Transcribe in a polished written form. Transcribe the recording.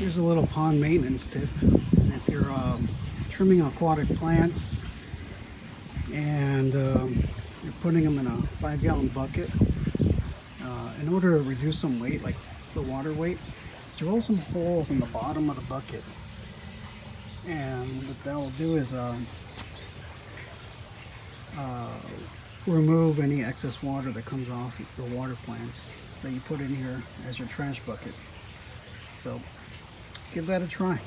Here's a little pond maintenance tip. If you're trimming aquatic plants and you're putting them in a 5-gallon bucket, in order to reduce some weight, like the water weight, drill some holes in the bottom of the bucket. And what that will do is remove any excess water that comes off the water plants that you put in here as your trash bucket. So give that a try.